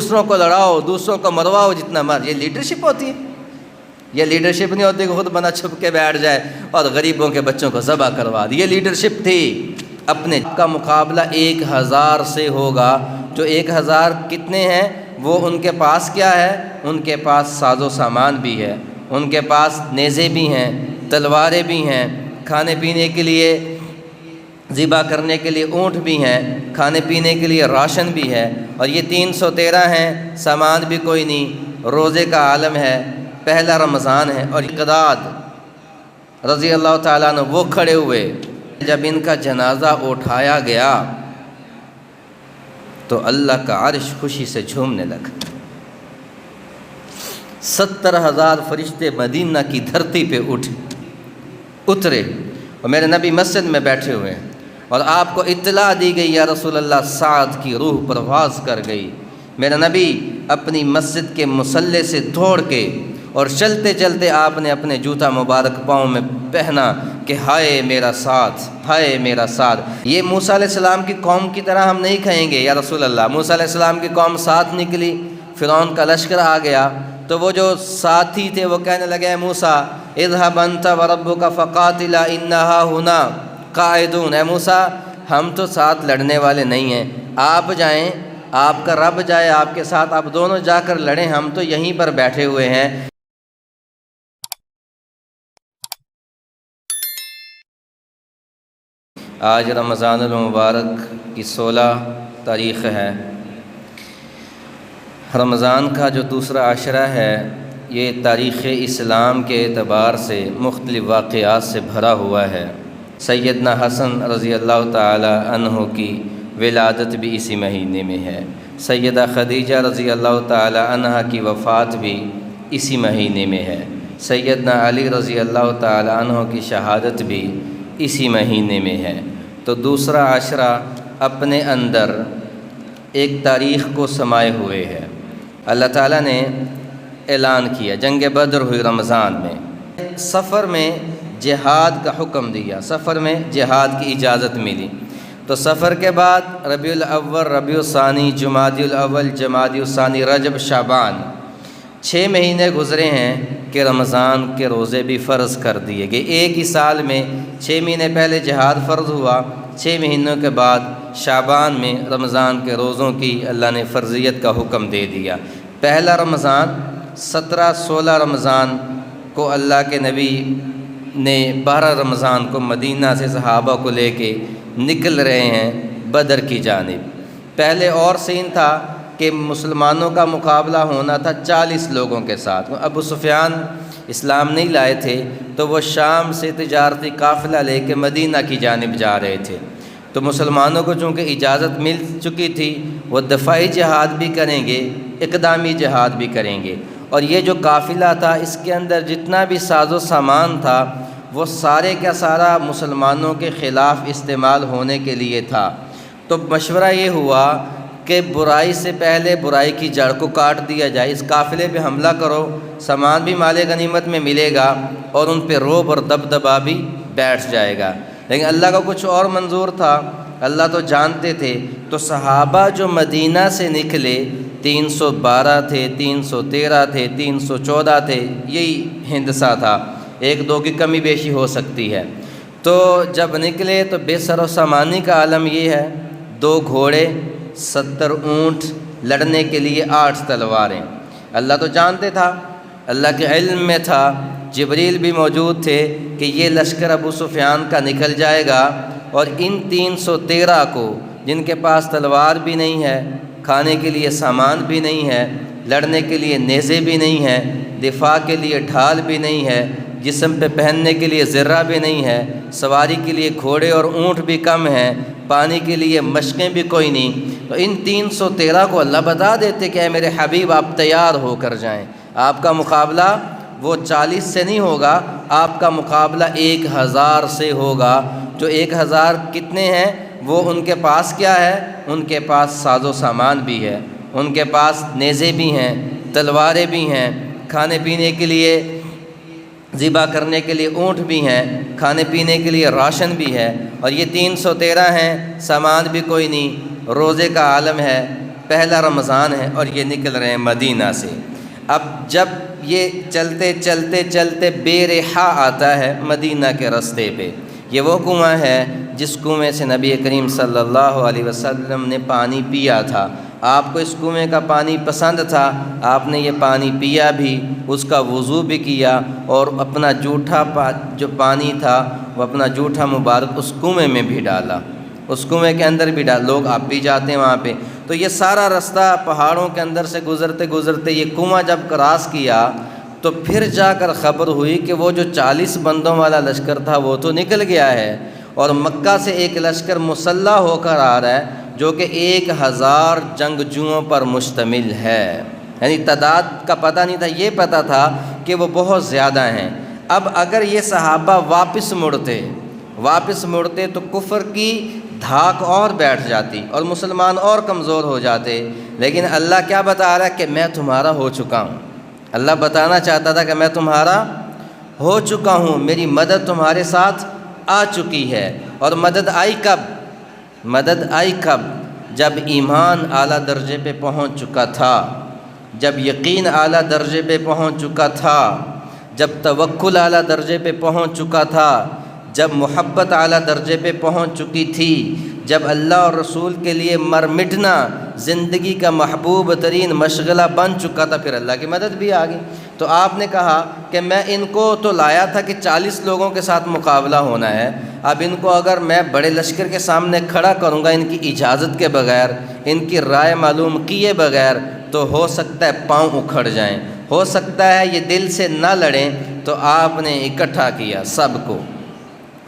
دوسروں کو لڑاؤ، دوسروں کو مرواؤ جتنا یہ لیڈرشپ ہوتی ہے؟ یہ لیڈرشپ نہیں ہوتی کہ خود بندہ چھپ کے بیٹھ جائے اور غریبوں کے بچوں کو ذبح کروا دی۔ یہ لیڈرشپ تھی۔ اپنے کا مقابلہ 1000 سے ہوگا۔ جو 1000 کتنے ہیں؟ وہ ان کے پاس کیا ہے؟ ان کے پاس ساز و سامان بھی ہے، ان کے پاس نیزے بھی ہیں، تلواریں بھی ہیں، کھانے پینے کے لیے، ذبح کرنے کے لیے اونٹ بھی ہیں، کھانے پینے کے لیے راشن بھی ہے، اور یہ 313 ہیں، سامان بھی کوئی نہیں، روزے کا عالم ہے، پہلا رمضان ہے۔ اور اقداد رضی اللہ تعالیٰ عنہ وہ کھڑے ہوئے، جب ان کا جنازہ اٹھایا گیا تو اللہ کا عرش خوشی سے جھومنے لگا۔ 70,000 فرشتے مدینہ کی دھرتی پہ اترے، اور میرے نبی مسجد میں بیٹھے ہوئے ہیں، اور آپ کو اطلاع دی گئی یا رسول اللہ سعد کی روح پرواز کر گئی۔ میرا نبی اپنی مسجد کے مصلے سے دوڑ کے اور چلتے چلتے آپ نے اپنے جوتا مبارک پاؤں میں پہنا کہ ہائے میرا ساتھ، ہائے میرا ساتھ۔ یہ موسیٰ علیہ السلام کی قوم کی طرح ہم نہیں کہیں گے یا رسول اللہ۔ موسیٰ علیہ السلام کی قوم ساتھ نکلی، فرعون کا لشکر آ گیا، تو وہ جو ساتھی تھے وہ کہنے لگے موسیٰ اذهب انت وربك فقاتلا انا هنا قاعدون۔ اے موسیٰ ہم تو ساتھ لڑنے والے نہیں ہیں، آپ جائیں، آپ کا رب جائے آپ کے ساتھ، آپ دونوں جا کر لڑیں، ہم تو یہیں پر بیٹھے ہوئے ہیں۔ آج رمضان المبارک کی 16 تاریخ ہے۔ رمضان کا جو دوسرا عشرہ ہے یہ تاریخ اسلام کے اعتبار سے مختلف واقعات سے بھرا ہوا ہے۔ سیدنا حسن رضی اللہ تعالی عنہ کی ولادت بھی اسی مہینے میں ہے، سیدہ خدیجہ رضی اللہ تعالی عنہ کی وفات بھی اسی مہینے میں ہے، سیدنا علی رضی اللہ تعالی عنہ کی شہادت بھی اسی مہینے میں ہے۔ تو دوسرا عشرہ اپنے اندر ایک تاریخ کو سمائے ہوئے ہے۔ اللہ تعالیٰ نے اعلان کیا، جنگ بدر ہوئی رمضان میں، سفر میں جہاد کا حکم دیا، سفر میں جہاد کی اجازت ملی۔ تو سفر کے بعد ربیع الاول، ربیع الثانی، جمادی الاول، جمادی الثانی، رجب، شعبان، 6 مہینے گزرے ہیں کہ رمضان کے روزے بھی فرض کر دیے گئے۔ ایک ہی سال میں 6 مہینے پہلے جہاد فرض ہوا، 6 مہینوں کے بعد شعبان میں رمضان کے روزوں کی اللہ نے فرضیت کا حکم دے دیا۔ پہلا رمضان 17-16 رمضان کو اللہ کے نبی نے 12 رمضان کو مدینہ سے صحابہ کو لے کے نکل رہے ہیں بدر کی جانب۔ پہلے اور سین تھا کہ مسلمانوں کا مقابلہ ہونا تھا 40 لوگوں کے ساتھ۔ ابو سفیان اسلام نہیں لائے تھے تو وہ شام سے تجارتی قافلہ لے کے مدینہ کی جانب جا رہے تھے، تو مسلمانوں کو چونکہ اجازت مل چکی تھی وہ دفاعی جہاد بھی کریں گے، اقدامی جہاد بھی کریں گے، اور یہ جو قافلہ تھا اس کے اندر جتنا بھی ساز و سامان تھا وہ سارے کا سارا مسلمانوں کے خلاف استعمال ہونے کے لیے تھا۔ تو مشورہ یہ ہوا کہ برائی سے پہلے برائی کی جڑ کو کاٹ دیا جائے، اس قافلے پہ حملہ کرو، سامان بھی مال غنیمت میں ملے گا اور ان پہ رعب اور دبدبا بھی بیٹھ جائے گا۔ لیکن اللہ کا کچھ اور منظور تھا، اللہ تو جانتے تھے۔ تو صحابہ جو مدینہ سے نکلے 312 تھے، 313 تھے، 314 تھے، یہی ہندسہ تھا، 1-2 کی کمی بیشی ہو سکتی ہے۔ تو جب نکلے تو بے سر و سامانی کا عالم یہ ہے، 2 گھوڑے، 70 اونٹ، لڑنے کے لیے 8 تلواریں۔ اللہ تو جانتے تھا، اللہ کے علم میں تھا، جبریل بھی موجود تھے کہ یہ لشکر ابو سفیان کا نکل جائے گا، اور ان 313 کو جن کے پاس تلوار بھی نہیں ہے، کھانے کے لیے سامان بھی نہیں ہے، لڑنے کے لیے نیزے بھی نہیں ہے، دفاع کے لیے ڈھال بھی نہیں ہے، جسم پہ پہننے کے لیے زرہ بھی نہیں ہے، سواری کے لیے گھوڑے اور اونٹ بھی کم ہیں، پانی کے لیے مشقیں بھی کوئی نہیں، تو ان 313 کو اللہ بتا دیتے کہ اے میرے حبیب آپ تیار ہو کر جائیں، آپ کا مقابلہ وہ 40 سے نہیں ہوگا، آپ کا مقابلہ 1000 سے ہوگا۔ جو 1000 کتنے ہیں؟ وہ ان کے پاس کیا ہے؟ ان کے پاس ساز و سامان بھی ہے، ان کے پاس نیزے بھی ہیں، تلواریں بھی ہیں، کھانے پینے کے لیے، ذبح کرنے کے لیے اونٹ بھی ہیں، کھانے پینے کے لیے راشن بھی ہے، اور یہ 313 ہیں، سامان بھی کوئی نہیں، روزے کا عالم ہے، پہلا رمضان ہے اور یہ نکل رہے ہیں مدینہ سے۔ اب جب یہ چلتے چلتے چلتے بے رحا آتا ہے مدینہ کے راستے پہ، یہ وہ کنواں ہے جس کنویں سے نبی کریم صلی اللہ علیہ وسلم نے پانی پیا تھا۔ آپ کو اس کنویں کا پانی پسند تھا، آپ نے یہ پانی پیا بھی، اس کا وضو بھی کیا، اور اپنا جوٹھا جو پانی تھا وہ اپنا جوٹھا مبارک اس کنویں میں بھی ڈالا، اس کنویں کے اندر بھی ڈالا۔ لوگ آپ بھی جاتے ہیں وہاں پہ۔ تو یہ سارا راستہ پہاڑوں کے اندر سے گزرتے گزرتے یہ کنواں جب کراس کیا تو پھر جا کر خبر ہوئی کہ وہ جو 40 بندوں والا لشکر تھا وہ تو نکل گیا ہے، اور مکہ سے ایک لشکر مسلح ہو کر آ رہا ہے جو کہ 1000 جنگجوؤں پر مشتمل ہے۔ یعنی تعداد کا پتہ نہیں تھا، یہ پتہ تھا کہ وہ بہت زیادہ ہیں۔ اب اگر یہ صحابہ واپس مڑتے تو کفر کی دھاک اور بیٹھ جاتی اور مسلمان اور کمزور ہو جاتے، لیکن اللہ کیا بتا رہا ہے کہ میں تمہارا ہو چکا ہوں۔ اللہ بتانا چاہتا تھا کہ میں تمہارا ہو چکا ہوں، میری مدد تمہارے ساتھ آ چکی ہے۔ اور مدد آئی کب؟ جب ایمان اعلیٰ درجے پہ پہنچ چکا تھا، جب یقین اعلیٰ درجے پہ پہنچ چکا تھا، جب توکل اعلیٰ درجے پہ پہنچ چکا تھا، جب محبت اعلیٰ درجے پہ پہنچ چکی تھی، جب اللہ اور رسول کے لیے مر مٹنا زندگی کا محبوب ترین مشغلہ بن چکا تھا، پھر اللہ کی مدد بھی آ گئی۔ تو آپ نے کہا کہ میں ان کو تو لایا تھا کہ 40 لوگوں کے ساتھ مقابلہ ہونا ہے، اب ان کو اگر میں بڑے لشکر کے سامنے کھڑا کروں گا ان کی اجازت کے بغیر، ان کی رائے معلوم کیے بغیر، تو ہو سکتا ہے پاؤں اکھڑ جائیں، ہو سکتا ہے یہ دل سے نہ لڑیں۔ تو آپ نے اکٹھا کیا سب کو،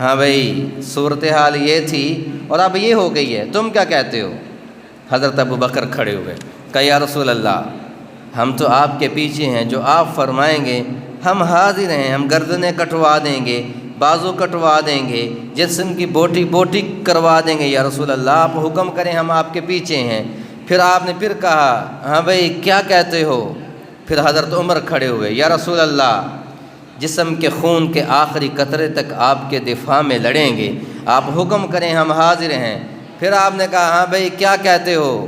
ہاں بھائی صورتحال یہ تھی اور اب یہ ہو گئی ہے، تم کیا کہتے ہو؟ حضرت ابو بکر کھڑے ہوئے، کہا یا رسول اللہ ہم تو آپ کے پیچھے ہیں، جو آپ فرمائیں گے ہم حاضر ہیں، ہم گردنیں کٹوا دیں گے، بازو کٹوا دیں گے، جسم کی بوٹی بوٹی کروا دیں گے، یا رسول اللہ آپ حکم کریں ہم آپ کے پیچھے ہیں۔ پھر آپ نے پھر کہا ہاں بھائی کیا کہتے ہو؟ پھر حضرت عمر کھڑے ہوئے، یا رسول اللہ جسم کے خون کے آخری قطرے تک آپ کے دفاع میں لڑیں گے، آپ حکم کریں ہم حاضر ہیں۔ پھر آپ نے کہا ہاں بھائی کیا کہتے ہو؟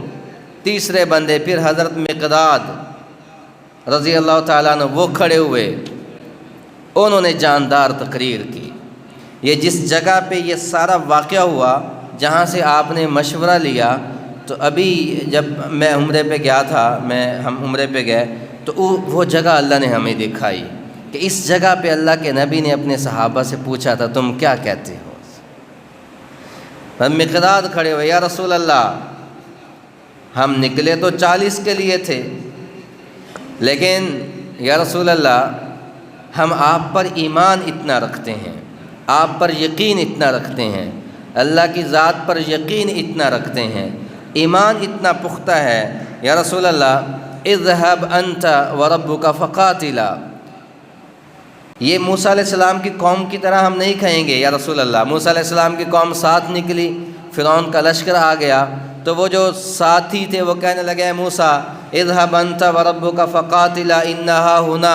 تیسرے بندے پھر حضرت مقداد رضی اللہ تعالیٰ عنہ وہ کھڑے ہوئے، انہوں نے جاندار تقریر کی۔ یہ جس جگہ پہ یہ سارا واقعہ ہوا جہاں سے آپ نے مشورہ لیا، تو ابھی جب میں عمرے پہ گیا تھا، ہم عمرے پہ گئے تو وہ جگہ اللہ نے ہمیں دکھائی کہ اس جگہ پہ اللہ کے نبی نے اپنے صحابہ سے پوچھا تھا تم کیا کہتے ہو؟ مقداد کھڑے ہوئے، یا رسول اللہ ہم نکلے تو 40 کے لیے تھے، لیکن یا رسول اللہ ہم آپ پر ایمان اتنا رکھتے ہیں، آپ پر یقین اتنا رکھتے ہیں، اللہ کی ذات پر یقین اتنا رکھتے ہیں، ایمان اتنا پختہ ہے، یا رسول اللہ اذهب انت وربک فقاتلا۔ یہ موسیٰ علیہ السلام کی قوم کی طرح ہم نہیں کہیں گے یا رسول اللہ۔ موسیٰ علیہ السلام کی قوم ساتھ نکلی، فرعون کا لشکر آ گیا، تو وہ جو ساتھی تھے وہ کہنے لگے اے موسیٰ اذهب انت وربک فقاتلا انا ہاہنا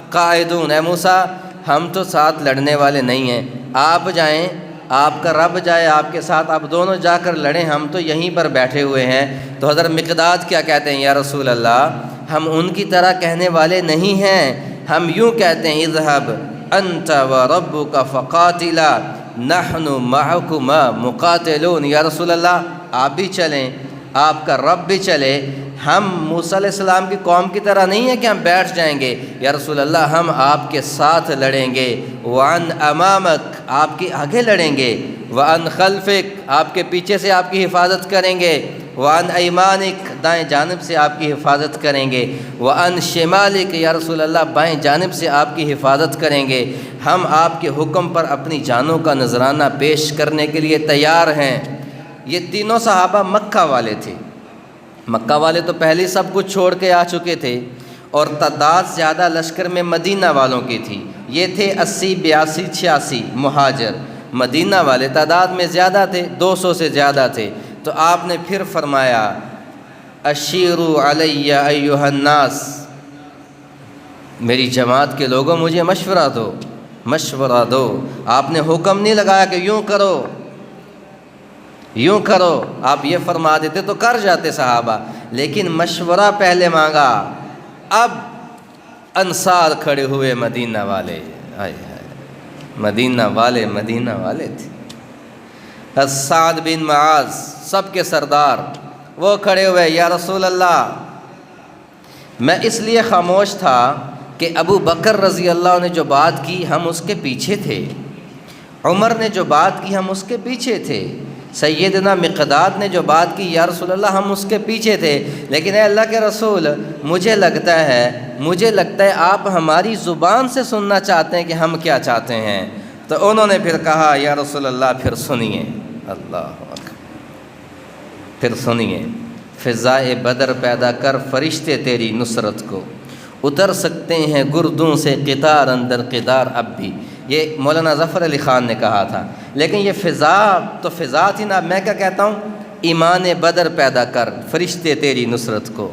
قاعدون، اے موسیٰ ہم تو ساتھ لڑنے والے نہیں ہیں، آپ جائیں، آپ کا رب جائے آپ کے ساتھ، آپ دونوں جا کر لڑیں، ہم تو یہیں پر بیٹھے ہوئے ہیں۔ تو حضرت مقداد کیا کہتے ہیں، یا رسول اللہ ہم ان کی طرح کہنے والے نہیں ہیں، ہم یوں کہتے ہیں اذهب انت وربک فقاتلا نحن معکما مقاتلون، یا رسول اللہ آپ بھی چلیں، آپ کا رب بھی چلے، ہم موسیٰ علیہ السلام کی قوم کی طرح نہیں ہے کہ ہم بیٹھ جائیں گے، یا رسول اللہ ہم آپ کے ساتھ لڑیں گے، وعن امامک آپ کے آگے لڑیں گے، وعن خلفک آپ کے پیچھے سے آپ کی حفاظت کریں گے، وعن ایمانک دائیں جانب سے آپ کی حفاظت کریں گے، وعن شمالک یا رسول اللہ بائیں جانب سے آپ کی حفاظت کریں گے، ہم آپ کے حکم پر اپنی جانوں کا نذرانہ پیش کرنے کے لیے تیار ہیں۔ یہ تینوں صحابہ مکہ والے تھے، مکہ والے تو پہلے سب کچھ چھوڑ کے آ چکے تھے، اور تعداد زیادہ لشکر میں مدینہ والوں کی تھی، یہ تھے 80 82 86 مہاجر، مدینہ والے تعداد میں زیادہ تھے، 200 سے زیادہ تھے۔ تو آپ نے پھر فرمایا اشیروا علی ایھا الناس، میری جماعت کے لوگوں مجھے مشورہ دو، مشورہ دو۔ آپ نے حکم نہیں لگایا کہ یوں کرو یوں کرو، آپ یہ فرما دیتے تو کر جاتے صحابہ، لیکن مشورہ پہلے مانگا۔ اب انصار کھڑے ہوئے، مدینہ والے، آئے مدینہ والے تھے۔ سعد بن معاذ سب کے سردار، وہ کھڑے ہوئے، یا رسول اللہ میں اس لیے خاموش تھا کہ ابو بکر رضی اللہ عنہ نے جو بات کی ہم اس کے پیچھے تھے، عمر نے جو بات کی ہم اس کے پیچھے تھے، سیدنا مقداد نے جو بات کی یا رسول اللہ ہم اس کے پیچھے تھے، لیکن اے اللہ کے رسول مجھے لگتا ہے آپ ہماری زبان سے سننا چاہتے ہیں کہ ہم کیا چاہتے ہیں۔ تو انہوں نے پھر کہا یا رسول اللہ پھر سنیے، اللہ اکبر، پھر سنیے، فضائے بدر پیدا کر فرشتے تیری نصرت کو، اتر سکتے ہیں گردوں سے قطار اندر قطار اب بھی۔ یہ مولانا ظفر علی خان نے کہا تھا، لیکن یہ فضا تو فضا تھی نا، میں کیا کہتا ہوں، ایمان بدر پیدا کر فرشتے تیری نصرت کو،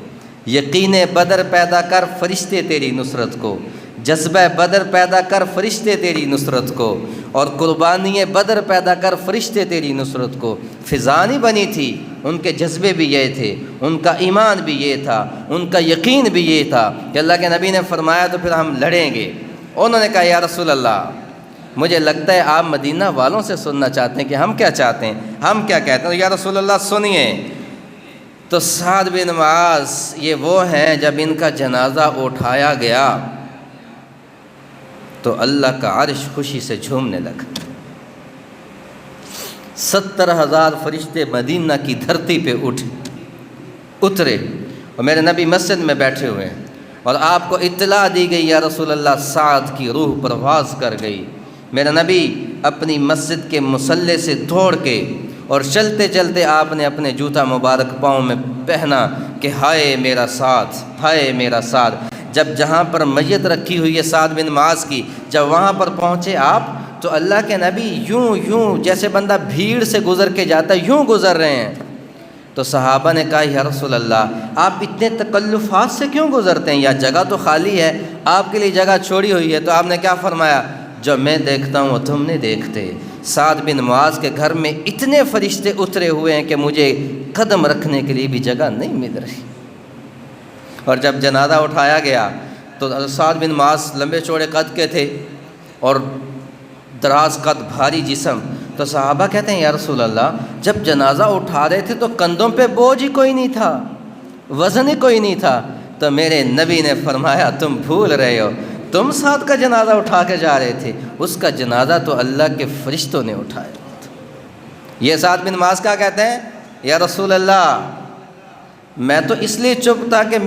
یقین بدر پیدا کر فرشتے تیری نصرت کو، جذبہ بدر پیدا کر فرشتے تیری نصرت کو، اور قربانی بدر پیدا کر فرشتے تیری نصرت کو۔ فضا نہیں بنی تھی، ان کے جذبے بھی یہ تھے، ان کا ایمان بھی یہ تھا، ان کا یقین بھی یہ تھا کہ اللہ کے نبی نے فرمایا تو پھر ہم لڑیں گے۔ انہوں نے کہا یا رسول اللہ مجھے لگتا ہے آپ مدینہ والوں سے سننا چاہتے ہیں کہ ہم کیا چاہتے ہیں، ہم کیا کہتے ہیں، یا رسول اللہ سنیے۔ تو سعد بن معاذ یہ وہ ہیں جب ان کا جنازہ اٹھایا گیا تو اللہ کا عرش خوشی سے جھومنے لگا، 70,000 فرشتے مدینہ کی دھرتی پہ اترے، اور میرے نبی مسجد میں بیٹھے ہوئے ہیں، اور آپ کو اطلاع دی گئی یا رسول اللہ سعد کی روح پرواز کر گئی۔ میرا نبی اپنی مسجد کے مصلے سے دوڑ کے اور چلتے چلتے آپ نے اپنے جوتا مبارک پاؤں میں پہنا کہ ہائے میرا سعد، ہائے میرا سعد۔ جب جہاں پر میت رکھی ہوئی ہے سعد بن معاذ کی، جب وہاں پر پہنچے آپ تو اللہ کے نبی یوں جیسے بندہ بھیڑ سے گزر کے جاتا ہے یوں گزر رہے ہیں۔ تو صحابہ نے کہا یا رسول اللہ آپ اتنے تکلفات سے کیوں گزرتے ہیں، یا جگہ تو خالی ہے، آپ کے لیے جگہ چھوڑی ہوئی ہے۔ تو آپ نے کیا فرمایا، جو میں دیکھتا ہوں وہ تم نہیں دیکھتے۔ سعد بن معاذ کے گھر میں اتنے فرشتے اترے ہوئے ہیں کہ مجھے قدم رکھنے کے لیے بھی جگہ نہیں مل رہی۔ اور جب جنازہ اٹھایا گیا تو سعد بن معاذ لمبے چوڑے قد کے تھے اور دراز قد، بھاری جسم۔ تو صحابہ کہتے ہیں یا رسول اللہ جب جنازہ اٹھا رہے تھے تو کندھوں پہ بوجھ ہی کوئی نہیں تھا، وزن ہی کوئی نہیں تھا۔ تو میرے نبی نے فرمایا تم بھول رہے ہو، تم سعد کا جنازہ اٹھا کے جا رہے تھے، اس کا جنازہ تو اللہ کے فرشتوں نے اٹھایا۔ یہ سعد بن معاذ کیا کہتے ہیں، یا رسول اللہ میں تو اس لیے چپ تھا کہ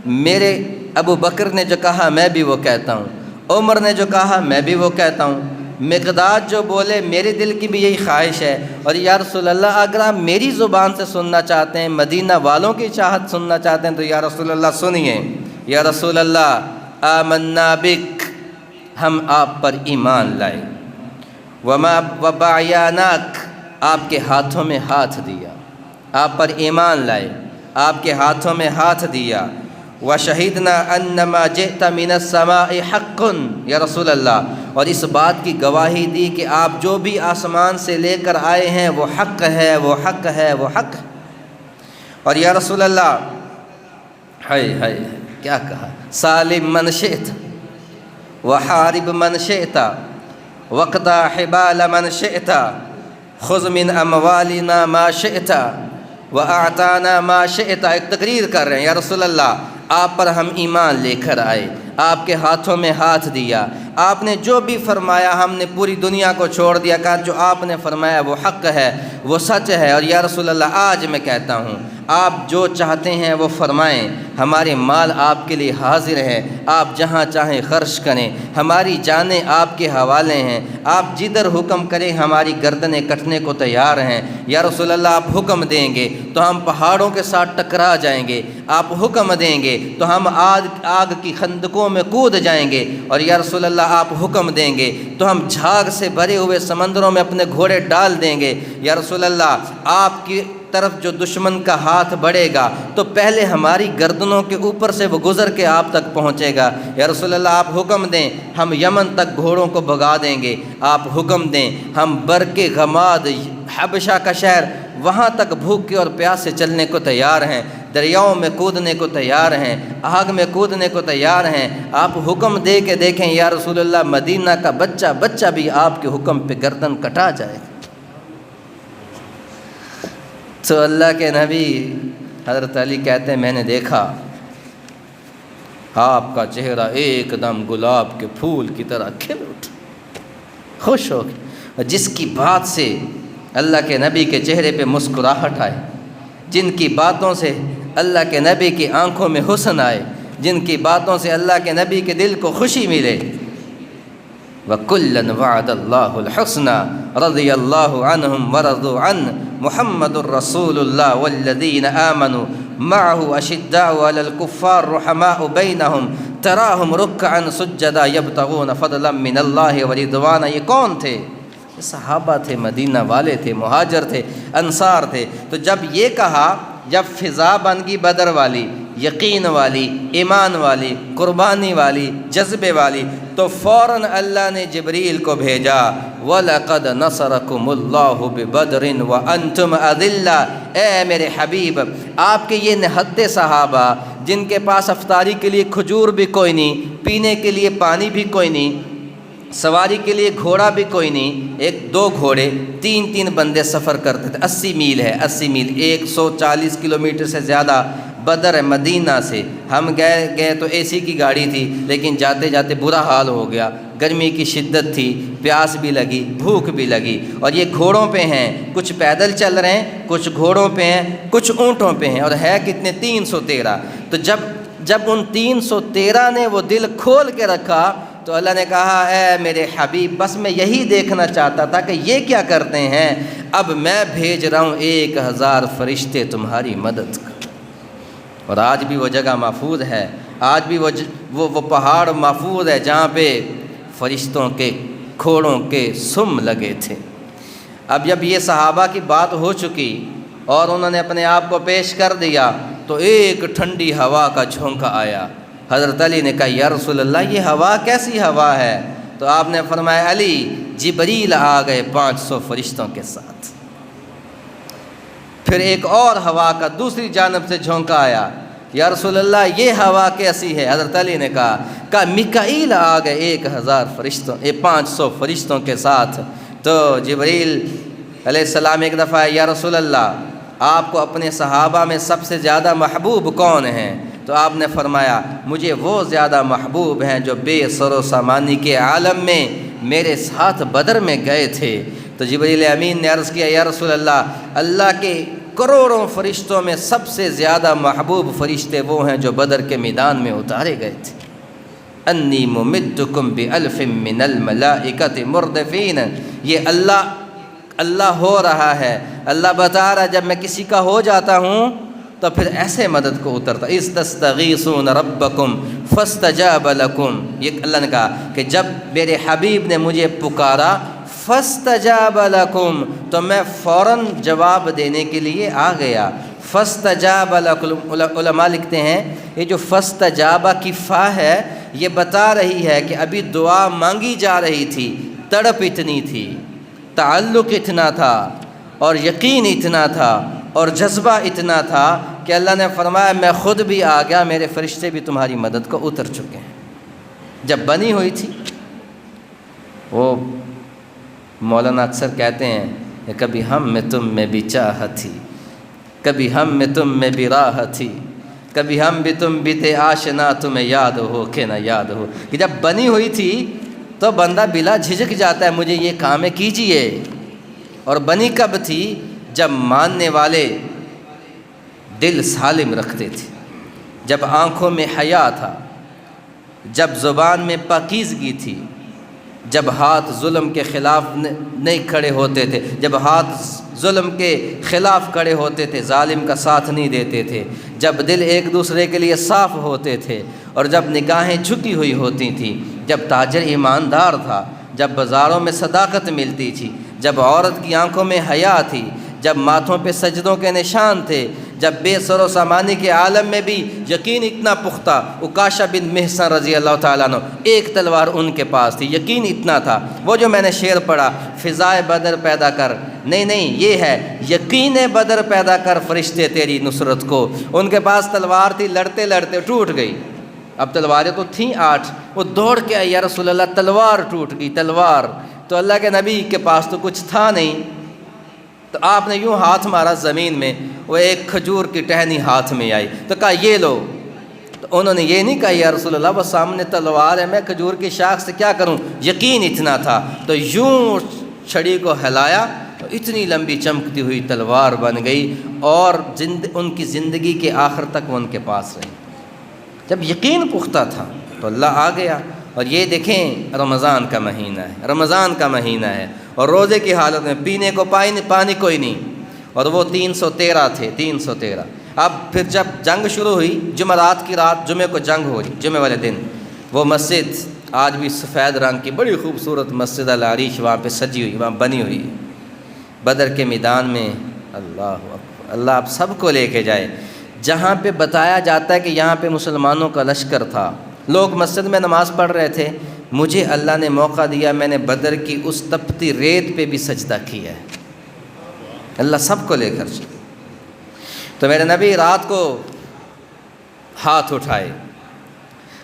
میرے ابو بکر نے جو کہا میں بھی وہ کہتا ہوں، عمر نے جو کہا میں بھی وہ کہتا ہوں، مقداد جو بولے میرے دل کی بھی یہی خواہش ہے۔ اور یا رسول اللہ اگر آپ میری زبان سے سننا چاہتے ہیں، مدینہ والوں کی چاہت سننا چاہتے ہیں، تو یا رسول اللہ سنیے، یا رسول اللہ آمنا بک، ہم آپ پر ایمان لائے، وبایعناک، آپ کے ہاتھوں میں ہاتھ دیا، آپ پر ایمان لائے، آپ کے ہاتھوں میں ہاتھ دیا، وشہدنا انما جئت من السماء حق، یا رسول اللہ، اور اس بات کی گواہی دی کہ آپ جو بھی آسمان سے لے کر آئے ہیں وہ حق ہے، وہ حق ہے، وہ حق ہے۔ اور یا رسول اللہ ہائے کیا کہا، سالم من شئت وحارب من شئت وقضى حبال من شئت خذ من اموالنا ما شئت واعطانا ما شئت۔ ایک تقریر کر رہے ہیں یا رسول اللہ آپ پر ہم ایمان لے کر آئے، آپ کے ہاتھوں میں ہاتھ دیا، آپ نے جو بھی فرمایا ہم نے پوری دنیا کو چھوڑ دیا، کہا جو آپ نے فرمایا وہ حق ہے، وہ سچ ہے۔ اور یا رسول اللہ آج میں کہتا ہوں آپ جو چاہتے ہیں وہ فرمائیں، ہمارے مال آپ کے لیے حاضر ہے، آپ جہاں چاہیں خرچ کریں، ہماری جانیں آپ کے حوالے ہیں، آپ جدھر حکم کریں ہماری گردنیں کٹنے کو تیار ہیں۔ یا رسول اللہ آپ حکم دیں گے تو ہم پہاڑوں کے ساتھ ٹکرا جائیں گے، آپ حکم دیں گے تو ہم آگ کی خندقوں میں کود جائیں گے، اور یا رسول اللہ آپ حکم دیں گے تو ہم جھاگ سے بھرے ہوئے سمندروں میں اپنے گھوڑے ڈال دیں گے۔ یا رسول اللہ آپ کی طرف جو دشمن کا ہاتھ بڑھے گا تو پہلے ہماری گردنوں کے اوپر سے وہ گزر کے آپ تک پہنچے گا۔ یا رسول اللہ آپ حکم دیں ہم یمن تک گھوڑوں کو بھگا دیں گے، آپ حکم دیں ہم برق غماد حبشہ کا شہر وہاں تک بھوکے اور پیاس سے چلنے کو تیار ہیں، دریاؤں میں کودنے کو تیار ہیں، آگ میں کودنے کو تیار ہیں۔ آپ حکم دے کے دیکھیں یا رسول اللہ، مدینہ کا بچہ بھی آپ کے حکم پہ گردن کٹا جائے۔ تو اللہ کے نبی حضرت علی کہتے ہیں میں نے دیکھا آپ کا چہرہ ایک دم گلاب کے پھول کی طرح کھل اٹھا، خوش ہو گئے، اور جس کی بات سے اللہ کے نبی کے چہرے پہ مسکراہٹ آئے، جن کی باتوں سے اللہ کے نبی کی آنکھوں میں حسن آئے، جن کی باتوں سے اللہ کے نبی کے دل کو خوشی ملے، وَكُلًّا وَعَدَ اللَّهُ الْحُسْنَى رَضِيَ اللَّهُ عَنْهُمْ وَرَضُوا عَنْهُ مُحَمَّدٌ رَّسُولُ اللَّهِ وَالَّذِينَ آمَنُوا مَعَهُ أَشِدَّاءُ عَلَى الْكُفَّارِ رُحَمَاءُ بَيْنَهُمْ تَرَاهُمْ رُكَّعًا سُجَّدًا يَبْتَغُونَ فَضْلًا مِّنَ اللَّهِ وَرِضْوَانًا۔ یہ کون تھے؟ یہ صحابہ تھے، مدینہ والے تھے، مہاجر تھے، انصار تھے۔ تو جب یہ کہا، جب فضا بن گئی بدر والی، یقین والی، ایمان والی، قربانی والی، جذبے والی، تو فوراً اللہ نے جبریل کو بھیجا، وَلَقَدْ نَصَرَكُمُ اللَّهُ بِبَدْرٍ وَأَنْتُمْ أَذِلَّةٌ۔ اے میرے حبیب، آپ کے یہ نہتے صحابہ جن کے پاس افطاری کے لیے کھجور بھی کوئی نہیں، پینے کے لیے پانی بھی کوئی نہیں، سواری کے لیے گھوڑا بھی کوئی نہیں، ایک دو گھوڑے، تین بندے سفر کرتے تھے، 80 میل ہے، 80 میل 140 کلومیٹر سے زیادہ بدر ہے مدینہ سے۔ ہم گئے تو اے سی کی گاڑی تھی، لیکن جاتے جاتے برا حال ہو گیا، گرمی کی شدت تھی، پیاس بھی لگی، بھوک بھی لگی، اور یہ گھوڑوں پہ ہیں، کچھ پیدل چل رہے ہیں، کچھ گھوڑوں پہ ہیں، کچھ اونٹوں پہ ہیں، اور ہے کتنے 313۔ تو جب ان 313 نے وہ دل کھول کے رکھا تو اللہ نے کہا، اے میرے حبیب، بس میں یہی دیکھنا چاہتا تھا کہ یہ کیا کرتے ہیں، اب میں بھیج رہا ہوں 1000 فرشتے تمہاری مدد کا۔ اور آج بھی وہ جگہ محفوظ ہے، آج بھی وہ پہاڑ محفوظ ہے جہاں پہ فرشتوں کے کھوڑوں کے سم لگے تھے۔ اب جب یہ صحابہ کی بات ہو چکی اور انہوں نے اپنے آپ کو پیش کر دیا، تو ایک ٹھنڈی ہوا کا جھونکا آیا۔ حضرت علی نے کہا، یا رسول اللہ، یہ ہوا کیسی ہوا ہے؟ تو آپ نے فرمایا، علی، جبریل آ گئے 500 فرشتوں کے ساتھ۔ پھر ایک اور ہوا کا دوسری جانب سے جھونکا آیا، یا رسول اللہ، یہ ہوا کیسی ہے؟ حضرت علی نے کہا میکائیل آ گئے 500 فرشتوں کے ساتھ۔ تو جبریل علیہ السلام ایک دفعہ، یا رسول اللہ، آپ کو اپنے صحابہ میں سب سے زیادہ محبوب کون ہیں؟ تو آپ نے فرمایا، مجھے وہ زیادہ محبوب ہیں جو بے سر و سامانی کے عالم میں میرے ساتھ بدر میں گئے تھے۔ تو جبریل امین نے عرض کیا، یا رسول اللہ، اللہ کے کروڑوں فرشتوں میں سب سے زیادہ محبوب فرشتے وہ ہیں جو بدر کے میدان میں اتارے گئے تھے۔ انی ممدکم بألف من الملائکۃ مردفین۔ یہ اللہ ہو رہا ہے، اللہ بتا رہا ہے، جب میں کسی کا ہو جاتا ہوں تو پھر ایسے مدد کو اترتا۔ اذ تستغیثون ربکم فاستجاب لکم۔ یہ اللہ نے کہا کہ جب میرے حبیب نے مجھے پکارا، فاستجاب لکم، تو میں فوراً جواب دینے کے لیے آ گیا۔ فاستجاب لکم، علماء لکھتے ہیں یہ جو فاستجاب کی فا ہے، یہ بتا رہی ہے کہ ابھی دعا مانگی جا رہی تھی، تڑپ اتنی تھی، تعلق اتنا تھا، اور یقین اتنا تھا، اور جذبہ اتنا تھا کہ اللہ نے فرمایا، میں خود بھی آ گیا، میرے فرشتے بھی تمہاری مدد کو اتر چکے ہیں۔ جب بنی ہوئی تھی، وہ مولانا اکثر کہتے ہیں کہ کبھی ہم میں تم میں بھی چاہت تھی، کبھی ہم میں تم میں بھی راہ تھی، کبھی ہم بھی تم بھی تھے آشنا، تمہیں یاد ہو کہ نہ یاد ہو۔ کہ جب بنی ہوئی تھی تو بندہ بلا جھجک جاتا ہے، مجھے یہ کام کیجئے۔ اور بنی کب تھی؟ جب ماننے والے دل سالم رکھتے تھے، جب آنکھوں میں حیا تھا، جب زبان میں پاکیزگی تھی، جب ہاتھ ظلم کے خلاف نہیں کھڑے ہوتے تھے، جب ہاتھ ظلم کے خلاف کھڑے ہوتے تھے، ظالم کا ساتھ نہیں دیتے تھے، جب دل ایک دوسرے کے لیے صاف ہوتے تھے، اور جب نگاہیں جھکی ہوئی ہوتی تھیں، جب تاجر ایماندار تھا، جب بازاروں میں صداقت ملتی تھی، جب عورت کی آنکھوں میں حیا تھی، جب ماتھوں پہ سجدوں کے نشان تھے، جب بے سر و سامانی کے عالم میں بھی یقین اتنا پختہ، عکاشہ بن محصن رضی اللہ تعالیٰ عنہ ایک تلوار ان کے پاس تھی، یقین اتنا تھا۔ وہ جو میں نے شعر پڑھا، فضائے بدر پیدا کر، نہیں یہ ہے یقین بدر پیدا کر فرشتے تیری نصرت کو۔ ان کے پاس تلوار تھی، لڑتے لڑتے ٹوٹ گئی۔ اب تلواریں تو تھیں 8، وہ دوڑ کے آئی، یا رسول اللہ تلوار ٹوٹ گئی تلوار۔ تو اللہ کے نبی کے پاس تو کچھ تھا نہیں، تو آپ نے یوں ہاتھ مارا زمین میں، وہ ایک کھجور کی ٹہنی ہاتھ میں آئی، تو کہا یہ لو۔ تو انہوں نے یہ نہیں کہا یا رسول اللہ وہ سامنے تلوار ہے، میں کھجور کی شاخ سے کیا کروں، یقین اتنا تھا۔ تو یوں چھڑی کو ہلایا تو اتنی لمبی چمکتی ہوئی تلوار بن گئی، اور ان کی زندگی کے آخر تک وہ ان کے پاس رہی۔ جب یقین پختہ تھا تو اللہ آ گیا۔ اور یہ دیکھیں رمضان کا مہینہ ہے، رمضان کا مہینہ ہے، اور روزے کی حالت میں پینے کو پانی کوئی نہیں، اور وہ 313 تھے، 313۔ اب پھر جب جنگ شروع ہوئی، جمعرات کی رات، جمعے کو جنگ ہو رہی، جمعے والے دن، وہ مسجد آج بھی سفید رنگ کی بڑی خوبصورت مسجد العریش وہاں پہ سجی ہوئی، وہاں بنی ہوئی ہے بدر کے میدان میں۔ اللہ اکبر، اللہ آپ سب کو لے کے جائے، جہاں پہ بتایا جاتا ہے کہ یہاں پہ مسلمانوں کا لشکر تھا، لوگ مسجد میں نماز پڑھ رہے تھے، مجھے اللہ نے موقع دیا، میں نے بدر کی اس تپتی ریت پہ بھی سجدہ کیا ہے۔ اللہ سب کو لے کر چلے۔ تو میرے نبی رات کو ہاتھ اٹھائے،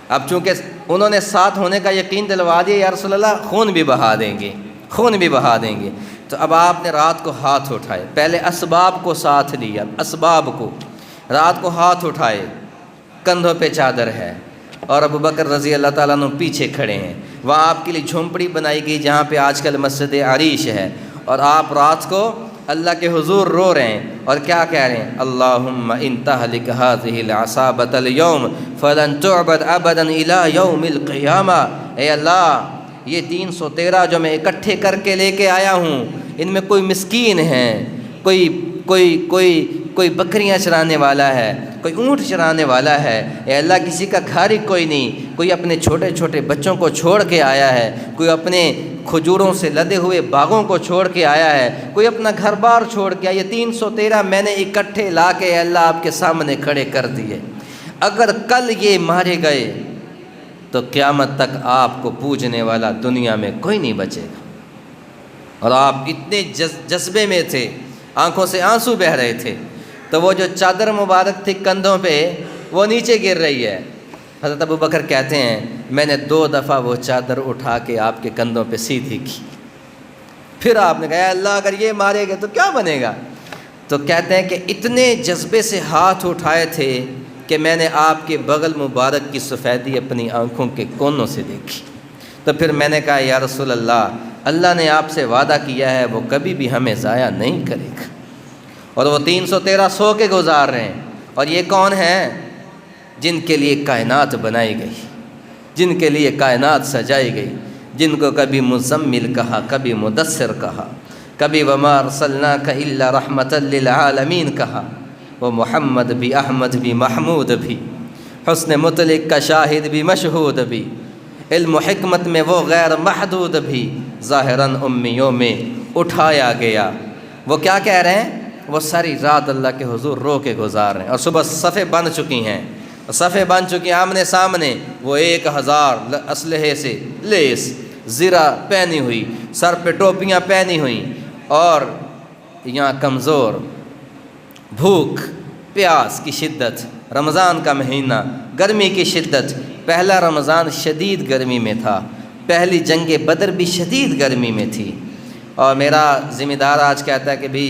اب چونکہ انہوں نے ساتھ ہونے کا یقین دلوا دیا، یا رسول اللہ خون بھی بہا دیں گے، خون بھی بہا دیں گے، تو اب آپ نے رات کو ہاتھ اٹھائے، پہلے اسباب کو ساتھ لیا، اسباب کو، رات کو ہاتھ اٹھائے، کندھوں پہ چادر ہے، اور ابو بکر رضی اللہ تعالیٰ عنہ پیچھے کھڑے ہیں، وہاں آپ کے لیے جھونپڑی بنائی گئی جہاں پہ آج کل مسجد عریش ہے، اور آپ رات کو اللہ کے حضور رو رہے ہیں، اور کیا کہہ رہے ہیں، اللہم ان تہلک ہذہ العصابۃ اليوم فلن تعبد ابدا الی یوم القیامہ۔ اے اللہ، یہ 313 جو میں اکٹھے کر کے لے کے آیا ہوں، ان میں کوئی مسکین ہے، کوئی بکریاں چرانے والا ہے، کوئی اونٹ چرانے والا ہے، اے اللہ کسی کا گھر ہی کوئی نہیں، کوئی اپنے چھوٹے چھوٹے بچوں کو چھوڑ کے آیا ہے، کوئی اپنے کھجوروں سے لدے ہوئے باغوں کو چھوڑ کے آیا ہے، کوئی اپنا گھر بار چھوڑ کے آیا، یہ 313 میں نے اکٹھے لا کے اے اللہ آپ کے سامنے کھڑے کر دیے۔ اگر کل یہ مارے گئے تو قیامت تک آپ کو پوجنے والا دنیا میں کوئی نہیں بچے گا۔ اور آپ اتنے جذبے میں تھے، آنکھوں سے آنسو بہہ رہے تھے، تو وہ جو چادر مبارک تھی کندھوں پہ وہ نیچے گر رہی ہے۔ حضرت ابو بکر کہتے ہیں میں نے 2 دفعہ وہ چادر اٹھا کے آپ کے کندھوں پہ سیدھی کی، پھر آپ نے کہا اللہ اگر یہ مارے گا تو کیا بنے گا؟ تو کہتے ہیں کہ اتنے جذبے سے ہاتھ اٹھائے تھے کہ میں نے آپ کے بغل مبارک کی سفیدی اپنی آنکھوں کے کونوں سے دیکھی۔ تو پھر میں نے کہا یا رسول اللہ، اللہ نے آپ سے وعدہ کیا ہے وہ کبھی بھی ہمیں ضائع نہیں کرے گا۔ اور وہ 313 سو کے گزار رہے ہیں، اور یہ کون ہیں؟ جن کے لیے کائنات بنائی گئی، جن کے لیے کائنات سجائی گئی، جن کو کبھی مزمل کہا، کبھی مدثر کہا، کبھی وما ارسلناک الا رحمتا للعالمین کہا، وہ محمد بھی، احمد بھی، محمود بھی، حسن مطلق کا شاہد بھی، مشہود بھی، علم و حکمت میں وہ غیر محدود بھی، ظاہراً امیوں میں اٹھایا گیا۔ وہ کیا کہہ رہے ہیں؟ وہ ساری رات اللہ کے حضور رو کے گزار رہے ہیں، اور صبح صفیں بن چکی ہیں، صفیں بن چکی ہیں آمنے سامنے، وہ 1000 اسلحے سے لیس، زرہ پہنی ہوئی، سر پہ ٹوپیاں پہنی ہوئی، اور یہاں کمزور، بھوک پیاس کی شدت، رمضان کا مہینہ، گرمی کی شدت۔ پہلا رمضان شدید گرمی میں تھا، پہلی جنگ بدر بھی شدید گرمی میں تھی، اور میرا ذمہ دار آج کہتا ہے کہ بھی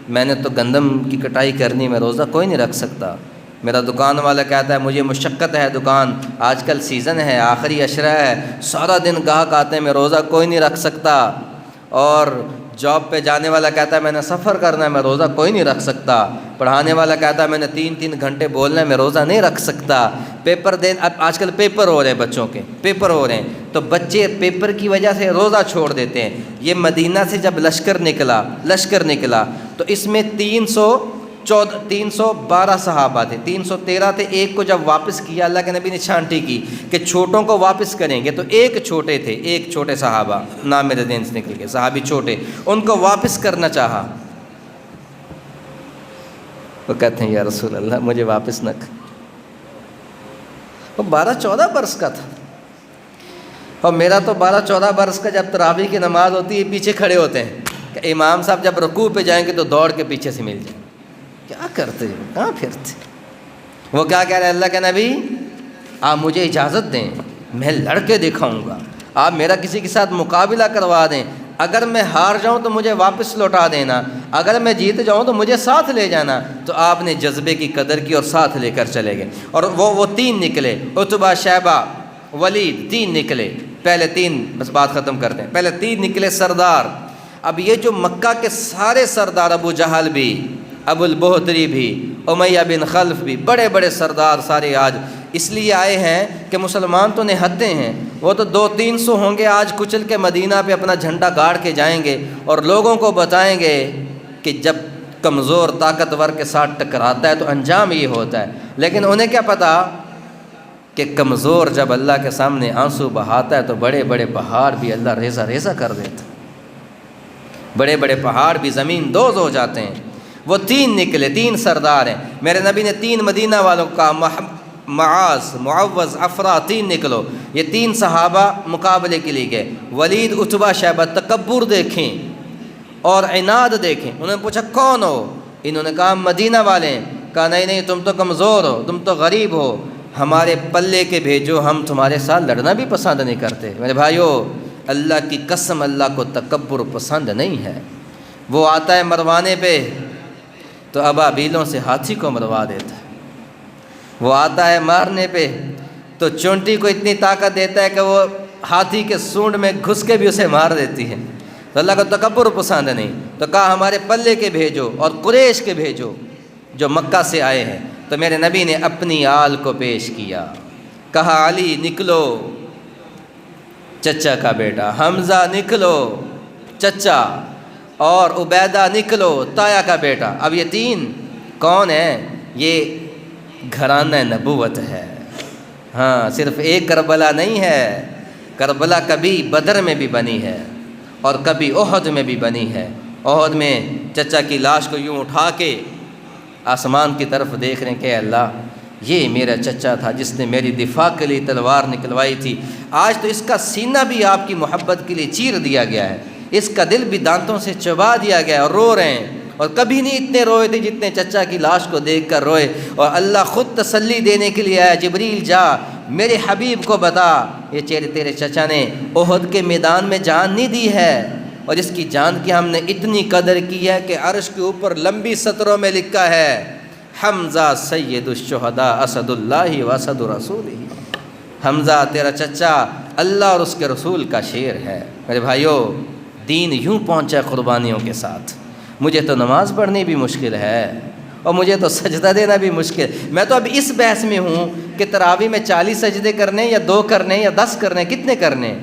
میں نے تو گندم کی کٹائی کرنی، میں روزہ کوئی نہیں رکھ سکتا۔ میرا دکان والا کہتا ہے مجھے مشقت ہے، دکان آج کل سیزن ہے، آخری عشرہ ہے، سارا دن گاہک آتے ہیں، میں روزہ کوئی نہیں رکھ سکتا۔ اور جاب پہ جانے والا کہتا ہے میں نے سفر کرنا ہے، میں روزہ کوئی نہیں رکھ سکتا۔ پڑھانے والا کہتا ہے میں نے 3 گھنٹے بولنا ہے، میں روزہ نہیں رکھ سکتا۔ پیپر اب آج کل پیپر ہو رہے ہیں، بچوں کے پیپر ہو رہے ہیں، تو بچے پیپر کی وجہ سے روزہ چھوڑ دیتے ہیں۔ یہ مدینہ سے جب لشکر نکلا تو اس میں 312 صحابہ تھے، 313 تھے، ایک کو جب واپس کیا اللہ کے نبی نے چھانٹی کی کہ چھوٹوں کو واپس کریں گے، تو ایک چھوٹے صحابہ، نام میرے دین سے نکل گئے، صحابی چھوٹے، ان کو واپس کرنا چاہا وہ کہتے ہیں یا رسول اللہ مجھے واپس نہ کر۔ وہ 12-14 برس کا تھا، اور میرا تو 12-14 برس کا جب تراویح کی نماز ہوتی ہے پیچھے کھڑے ہوتے ہیں کہ امام صاحب جب رکوع پہ جائیں گے تو دوڑ کے پیچھے سے مل جائیں۔ کیا کرتے ہو، کہاں پھرتے؟ وہ کیا کہہ رہے ہیں، اللہ کے نبی آپ مجھے اجازت دیں، میں لڑ کے دکھاؤں گا، آپ میرا کسی کے ساتھ مقابلہ کروا دیں، اگر میں ہار جاؤں تو مجھے واپس لوٹا دینا، اگر میں جیت جاؤں تو مجھے ساتھ لے جانا۔ تو آپ نے جذبے کی قدر کی اور ساتھ لے کر چلے گئے، اور وہ 3 نکلے، عتبہ، شیبہ، ولید، 3 نکلے۔ پہلے 3 بس بات ختم کرتے ہیں، پہلے 3 نکلے سردار۔ اب یہ جو مکہ کے سارے سردار، ابو جہل بھی، ابو البہتری بھی، امیہ بن خلف بھی، بڑے بڑے سردار سارے آج اس لیے آئے ہیں کہ مسلمان تو نہتے ہیں، وہ تو 200-300 ہوں گے، آج کچل کے مدینہ پہ اپنا جھنڈا گاڑ کے جائیں گے اور لوگوں کو بتائیں گے کہ جب کمزور طاقتور کے ساتھ ٹکراتا ہے تو انجام یہ ہوتا ہے۔ لیکن انہیں کیا پتہ کہ کمزور جب اللہ کے سامنے آنسو بہاتا ہے تو بڑے بڑے پہاڑ بھی اللہ ریزہ ریزہ کر دیتا ہے، بڑے بڑے پہاڑ بھی زمین دوز ہو جاتے ہیں۔ وہ 3 نکلے، 3 سردار ہیں۔ میرے نبی نے 3 مدینہ والوں کا، معاذ، معوذ، افرا، 3 نکلو۔ یہ 3 صحابہ مقابلے کے لیے گئے۔ ولید، عتبہ، شیبہ، تکبر دیکھیں اور عناد دیکھیں۔ انہوں نے پوچھا کون ہو؟ انہوں نے کہا مدینہ والے ہیں۔ کہا نہیں تم تو کمزور ہو، تم تو غریب ہو، ہمارے پلے کے بھیجو، ہم تمہارے ساتھ لڑنا بھی پسند نہیں کرتے۔ میرے بھائیو، اللہ کی قسم اللہ کو تکبر پسند نہیں ہے۔ وہ آتا ہے مروانے پہ تو ابابیلوں سے ہاتھی کو مروا دیتا ہے، وہ آتا ہے مارنے پہ تو چونٹی کو اتنی طاقت دیتا ہے کہ وہ ہاتھی کے سونڈ میں گھس کے بھی اسے مار دیتی ہے۔ تو اللہ کو تکبر پسند نہیں، تو کہا ہمارے پلے کے بھیجو اور قریش کے بھیجو جو مکہ سے آئے ہیں۔ تو میرے نبی نے اپنی آل کو پیش کیا، کہا علی نکلو چچا کا بیٹا، حمزہ نکلو چچا، اور عبیدہ نکلو تایا کا بیٹا۔ اب یہ 3 کون ہیں؟ یہ گھرانہ نبوت ہے۔ ہاں، صرف ایک کربلا نہیں ہے، کربلا کبھی بدر میں بھی بنی ہے اور کبھی احد میں بھی بنی ہے۔ احد میں چچا کی لاش کو یوں اٹھا کے آسمان کی طرف دیکھ رہے ہیں کہ اللہ یہ میرا چچا تھا جس نے میری دفاع کے لیے تلوار نکلوائی تھی، آج تو اس کا سینہ بھی آپ کی محبت کے لیے چیر دیا گیا ہے، اس کا دل بھی دانتوں سے چبا دیا گیا ہے، اور رو رہے ہیں۔ اور کبھی نہیں اتنے روئے تھے جتنے چچا کی لاش کو دیکھ کر روئے۔ اور اللہ خود تسلی دینے کے لیے آیا، جبریل جا میرے حبیب کو بتا یہ تیرے چچا نے احد کے میدان میں جان نہیں دی ہے، اور اس کی جان کی ہم نے اتنی قدر کی ہے کہ عرش کے اوپر لمبی سطروں میں لکھا ہے حمزہ سید الشہداء اسد اللہ و اسد رسولہ۔ حمزہ تیرا چچا اللہ اور اس کے رسول کا شیر ہے۔ میرے بھائیو، دین یوں پہنچا قربانیوں کے ساتھ۔ مجھے تو نماز پڑھنی بھی مشکل ہے اور مجھے تو سجدہ دینا بھی مشکل۔ میں تو اب اس بحث میں ہوں کہ تراویح میں 40 سجدے کرنے یا 2 کرنے یا 10 کرنے، کتنے کرنے؟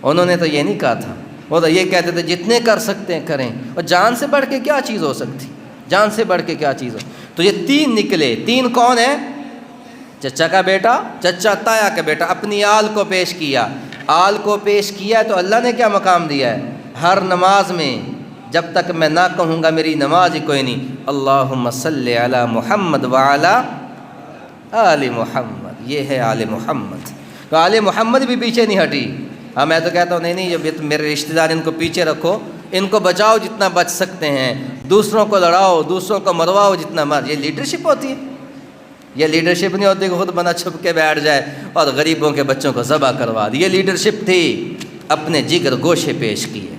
انہوں نے تو یہ نہیں کہا تھا، وہ تو یہ کہتے تھے جتنے کر سکتے ہیں کریں، اور جان سے بڑھ کے کیا چیز ہو سکتی، جان سے بڑھ کے کیا چیز ہو۔ تو یہ 3 نکلے۔ 3 کون ہیں؟ چچا کا بیٹا، چچا تایا کا بیٹا۔ اپنی آل کو پیش کیا، آل کو پیش کیا تو اللہ نے کیا مقام دیا ہے؟ ہر نماز میں جب تک میں نہ کہوں گا میری نماز ہی کوئی نہیں، اللہم صلی علی محمد وعلی آل محمد، یہ ہے آل محمد۔ تو آل محمد بھی پیچھے نہیں ہٹی۔ ہاں، میں تو کہتا ہوں نہیں یہ میرے رشتہ دار، ان کو پیچھے رکھو، ان کو بچاؤ جتنا بچ سکتے ہیں، دوسروں کو لڑاؤ، دوسروں کو مرواؤ جتنا مر۔ یہ لیڈرشپ ہوتی ہے؟ یہ لیڈرشپ نہیں ہوتی کہ خود بندہ چھپ کے بیٹھ جائے اور غریبوں کے بچوں کو ذبح کروا دی۔ یہ لیڈرشپ تھی، اپنے جگر گوشے پیش کیے،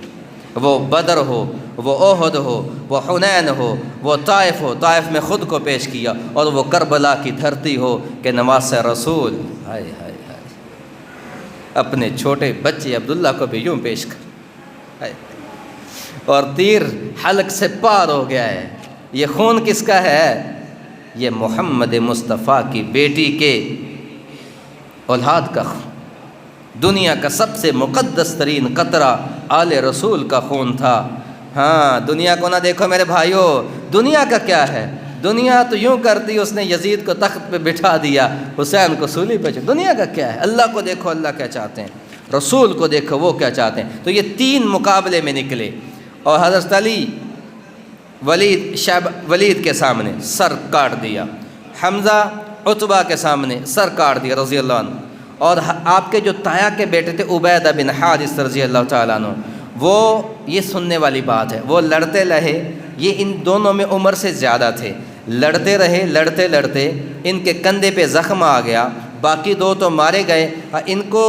وہ بدر ہو، وہ احد ہو، وہ حنین ہو، وہ طائف ہو، طائف میں خود کو پیش کیا، اور وہ کربلا کی دھرتی ہو کہ نواسہ رسول، ہائے ہائے ہائے، اپنے چھوٹے بچے عبداللہ کو بھی یوں پیش کر، اور تیر حلق سے پار ہو گیا ہے۔ یہ خون کس کا ہے؟ یہ محمد مصطفیٰ کی بیٹی کے اولاد کا خون۔ دنیا کا سب سے مقدس ترین قطرہ آل رسول کا خون تھا۔ ہاں، دنیا کو نہ دیکھو میرے بھائیو، دنیا کا کیا ہے؟ دنیا تو یوں کرتی، اس نے یزید کو تخت پہ بٹھا دیا، حسین کو سولی پہ۔ دنیا کا کیا ہے؟ اللہ کو دیکھو، اللہ کیا چاہتے ہیں، رسول کو دیکھو وہ کیا چاہتے ہیں۔ تو یہ 3 مقابلے میں نکلے، اور حضرت علی ولید کے سامنے سر کاٹ دیا، حمزہ عتبہ کے سامنے سر کاٹ دیا رضی اللہ عنہ، اور آپ کے جو تایا کے بیٹے تھے عبیدہ بن حارث رضی اللہ تعالیٰ عنہ، وہ یہ سننے والی بات ہے، وہ لڑتے رہے، یہ ان دونوں میں عمر سے زیادہ تھے، لڑتے رہے، لڑتے لڑتے ان کے کندھے پہ زخم آ گیا، باقی دو تو مارے گئے، ان کو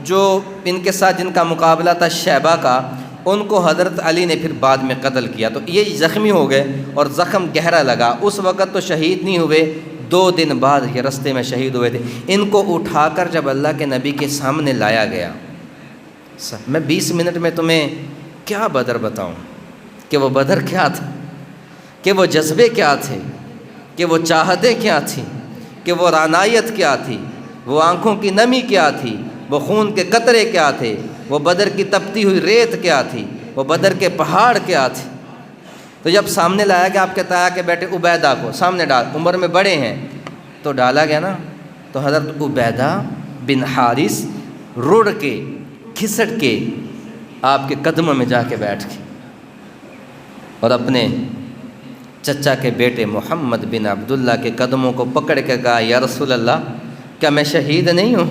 جو ان کے ساتھ جن کا مقابلہ تھا شیبہ کا، ان کو حضرت علی نے پھر بعد میں قتل کیا، تو یہ زخمی ہو گئے اور زخم گہرا لگا، اس وقت تو شہید نہیں ہوئے، 2 دن بعد یہ رستے میں شہید ہوئے تھے۔ ان کو اٹھا کر جب اللہ کے نبی کے سامنے لایا گیا، میں 20 منٹ میں تمہیں کیا بدر بتاؤں کہ وہ بدر کیا تھا، کہ وہ جذبے کیا تھے، کہ وہ چاہتیں کیا تھیں، کہ وہ رعنائیت کیا تھی، وہ آنکھوں کی نمی کیا تھی، وہ خون کے قطرے کیا تھے، وہ بدر کی تپتی ہوئی ریت کیا تھی، وہ بدر کے پہاڑ کیا تھے۔ تو جب سامنے لایا گیا آپ کے تایا کے بیٹے عبیدہ کو، سامنے ڈال، عمر میں بڑے ہیں، تو ڈالا گیا نا، تو حضرت عبیدہ بن حارث رڑ کے کھسٹ کے آپ کے قدموں میں جا کے بیٹھ گئے اور اپنے چچا کے بیٹے محمد بن عبداللہ کے قدموں کو پکڑ کے کہا، یا رسول اللہ کیا میں شہید نہیں ہوں؟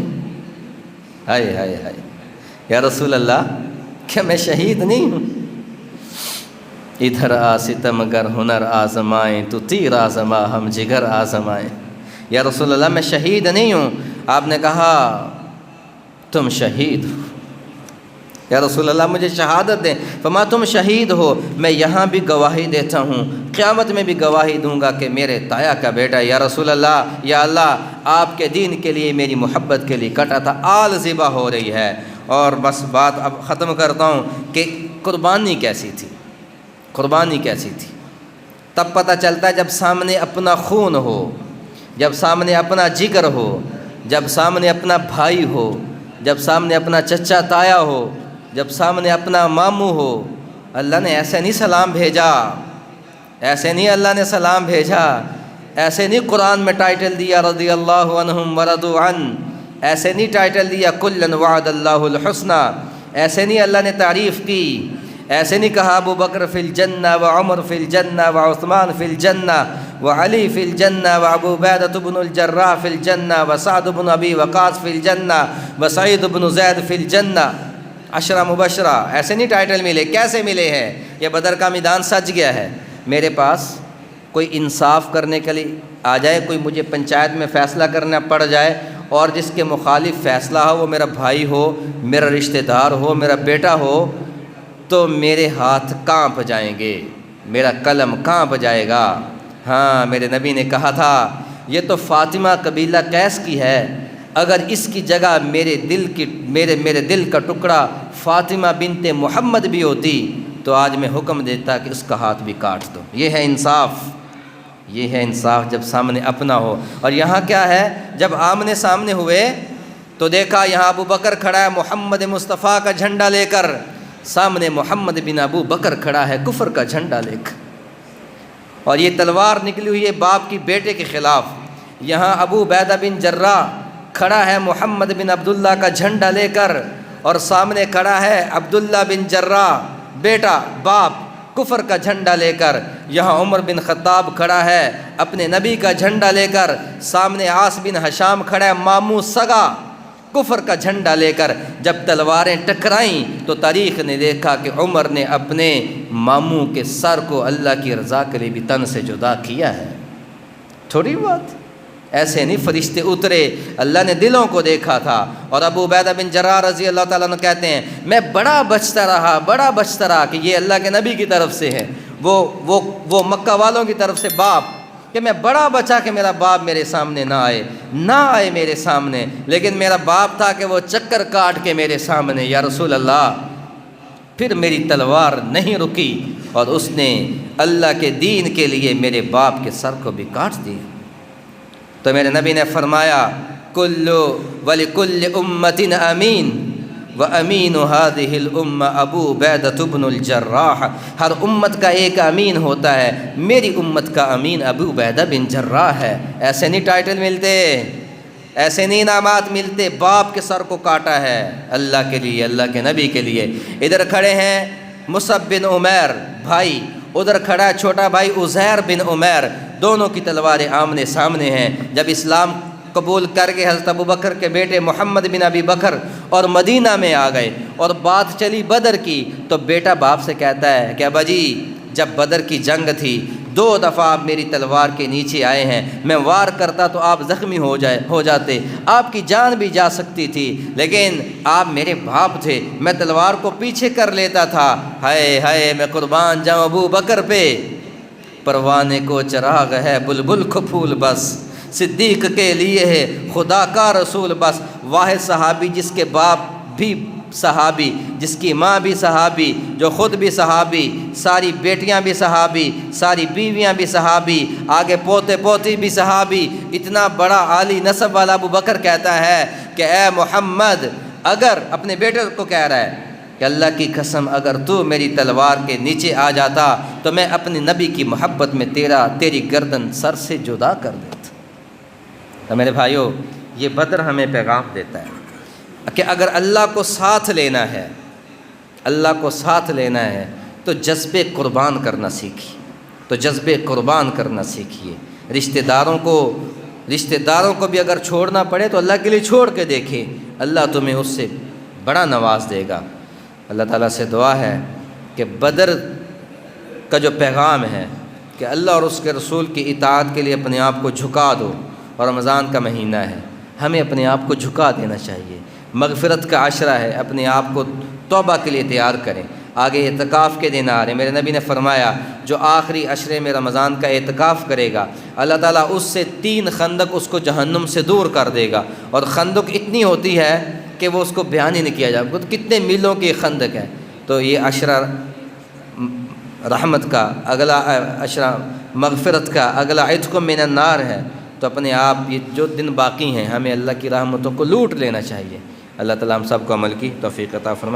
ہائے ہائے ہائے، یا رسول اللہ کیا میں شہید نہیں ہوں؟ ادھر آ ستم گر ہنر آزمائیں تو تیر آزما ہم جگر آزمائیں، یا رسول اللہ میں شہید نہیں ہوں۔ آپ نے کہا تم شہید ہو، یا رسول اللہ مجھے شہادت دیں۔ فرمایا تم شہید ہو، میں یہاں بھی گواہی دیتا ہوں، قیامت میں بھی گواہی دوں گا کہ میرے تایا کا بیٹا یا رسول اللہ، یا اللہ آپ کے دین کے لیے میری محبت کے لیے کٹا تھا، آل ذبح ہو رہی ہے۔ اور بس بات اب ختم کرتا ہوں کہ قربانی کیسی تھی، قربانی کیسی تھی۔ تب پتہ چلتا ہے جب سامنے اپنا خون ہو، جب سامنے اپنا جگر ہو، جب سامنے اپنا بھائی ہو، جب سامنے اپنا چچا تایا ہو، جب سامنے اپنا ماموں ہو۔ اللہ نے ایسے نہیں سلام بھیجا، ایسے نہیں اللہ نے سلام بھیجا، ایسے نہیں قرآن میں ٹائٹل دیا رضی اللہ عنہم ورضوا عنہ، ایسے نہیں ٹائٹل دیا کلا وعد اللہ الحسنی، ایسے نہیں اللہ نے تعریف کی، ایسے نہیں کہا ابو بکر فی الجنہ وعمر فی الجنہ وعثمان فی الجنہ وعلی فی الجنہ وابو عبیدہ بن الجراح فی الجنہ وسعد بن ابی وقاص فی الجنہ وسعید بن زید فی الجنہ، عشرہ مبشرہ، ایسے نہیں ٹائٹل ملے۔ کیسے ملے ہیں؟ یہ بدر کا میدان سج گیا ہے، میرے پاس کوئی انصاف کرنے کے لیے آ جائے، کوئی مجھے پنچایت میں فیصلہ کرنا پڑ جائے اور جس کے مخالف فیصلہ ہو، وہ میرا بھائی ہو، میرا رشتہ دار ہو، میرا بیٹا ہو، تو میرے ہاتھ کانپ جائیں گے، میرا قلم کانپ جائے گا۔ ہاں میرے نبی نے کہا تھا یہ تو فاطمہ قبیلہ قیس کی ہے، اگر اس کی جگہ میرے دل کا ٹکڑا فاطمہ بنت محمد بھی ہوتی تو آج میں حکم دیتا کہ اس کا ہاتھ بھی کاٹ دو۔ یہ ہے انصاف، یہ ہے انصاف جب سامنے اپنا ہو۔ اور یہاں کیا ہے، جب آمنے سامنے ہوئے تو دیکھا یہاں ابو بکر کھڑا ہے محمد مصطفیٰ کا جھنڈا لے کر، سامنے محمد بن ابو بکر کھڑا ہے کفر کا جھنڈا لے کر، اور یہ تلوار نکلی ہوئی ہے باپ کی بیٹے کے خلاف۔ یہاں ابو عبیدہ بن جراح کھڑا ہے محمد بن عبداللہ کا جھنڈا لے کر، اور سامنے کھڑا ہے عبداللہ بن جراح بیٹا باپ کفر کا جھنڈا لے کر۔ یہاں عمر بن خطاب کھڑا ہے اپنے نبی کا جھنڈا لے کر، سامنے عاص بن ہشام کھڑا ہے ماموں سگا کفر کا جھنڈا لے کر۔ جب تلواریں ٹکرائیں تو تاریخ نے دیکھا کہ عمر نے اپنے ماموں کے سر کو اللہ کی رضا کے لیے بھی تن سے جدا کیا ہے۔ تھوڑی بات، ایسے نہیں فرشتے اترے، اللہ نے دلوں کو دیکھا تھا۔ اور ابو عبیدہ بن جراح رضی اللہ تعالیٰ عنہ کہتے ہیں میں بڑا بچتا رہا کہ یہ اللہ کے نبی کی طرف سے ہے، وہ مکہ والوں کی طرف سے باپ، کہ میں بڑا بچا کہ میرا باپ میرے سامنے نہ آئے میرے سامنے، لیکن میرا باپ تھا کہ وہ چکر کاٹ کے میرے سامنے، یا رسول اللہ۔ پھر میری تلوار نہیں رکی اور اس نے اللہ کے دین کے لیے میرے باپ کے سر کو بھی کاٹ دیا۔ تو میرے نبی نے فرمایا کلو وَلِكُلِّ أُمَّةٍ أَمِينٌ وَأَمِينُ هَذِهِ الْأُمَّةِ أَبُو عُبَیدَةُ بْنُ الْجَرَّاحِ، ہر امت کا ایک امین ہوتا ہے، میری امت کا امین ابو عبیدہ بن جراح ہے۔ ایسے نہیں ٹائٹل ملتے، ایسے نہیں انعامات ملتے، باپ کے سر کو کاٹا ہے اللہ کے لیے، اللہ کے نبی کے لیے۔ ادھر کھڑے ہیں مصعب بن عمیر بھائی، ادھر کھڑا ہے چھوٹا بھائی عزیر بن عمیر، دونوں کی تلواریں آمنے سامنے ہیں۔ جب اسلام قبول کر کے حضرت ابوبکر کے بیٹے محمد بن ابی بکر اور مدینہ میں آ گئے اور بات چلی بدر کی، تو بیٹا باپ سے کہتا ہے کہ ابا جی جب بدر کی جنگ تھی 2 دفعہ آپ میری تلوار کے نیچے آئے ہیں، میں وار کرتا تو آپ زخمی ہو جاتے، آپ کی جان بھی جا سکتی تھی، لیکن آپ میرے باپ تھے، میں تلوار کو پیچھے کر لیتا تھا۔ ہائے ہائے میں قربان جاؤں ابو بکر پہ، پروانے کو چراغ ہے بلبل کو پھول بس، صدیق کے لیے ہے خدا کا رسول بس۔ واحد صحابی جس کے باپ بھی صحابی، جس کی ماں بھی صحابی، جو خود بھی صحابی، ساری بیٹیاں بھی صحابی، ساری بیویاں بھی صحابی، آگے پوتے پوتی بھی صحابی، اتنا بڑا عالی نسب والا ابو بکر کہتا ہے کہ اے محمد، اگر اپنے بیٹے کو کہہ رہا ہے کہ اللہ کی قسم اگر تو میری تلوار کے نیچے آ جاتا تو میں اپنے نبی کی محبت میں تیری گردن سر سے جدا کر دیتا۔ تو میرے بھائیوں، یہ بدر ہمیں پیغام دیتا ہے کہ اگر اللہ کو ساتھ لینا ہے، اللہ کو ساتھ لینا ہے تو جذبے قربان کرنا سیکھیے، تو جذبے قربان کرنا سیکھیے۔ رشتہ داروں کو بھی اگر چھوڑنا پڑے تو اللہ کے لیے چھوڑ کے دیکھیں، اللہ تمہیں اس سے بڑا نواز دے گا۔ اللہ تعالیٰ سے دعا ہے کہ بدر کا جو پیغام ہے کہ اللہ اور اس کے رسول کی اطاعت کے لیے اپنے آپ کو جھکا دو، اور رمضان کا مہینہ ہے، ہمیں اپنے آپ کو جھکا دینا چاہیے۔ مغفرت کا عشرہ ہے، اپنے آپ کو توبہ کے لیے تیار کریں۔ آگے اعتکاف کے دن آ رہے ہیں، میرے نبی نے فرمایا جو آخری عشرے میں رمضان کا اعتکاف کرے گا اللہ تعالیٰ اس سے 3 خندق اس کو جہنم سے دور کر دے گا، اور خندق اتنی ہوتی ہے کہ وہ اس کو بیان ہی نہیں کیا جائے، کتنے میلوں کی خندق ہے۔ تو یہ عشرہ رحمت کا، اگلا عشرہ مغفرت کا، اگلا عتق من النار ہے۔ تو اپنے آپ یہ جو دن باقی ہیں ہمیں اللہ کی رحمتوں کو لوٹ لینا چاہیے۔ اللہ تعالیٰ ہم سب کو عمل کی توفیق عطا فرمائے۔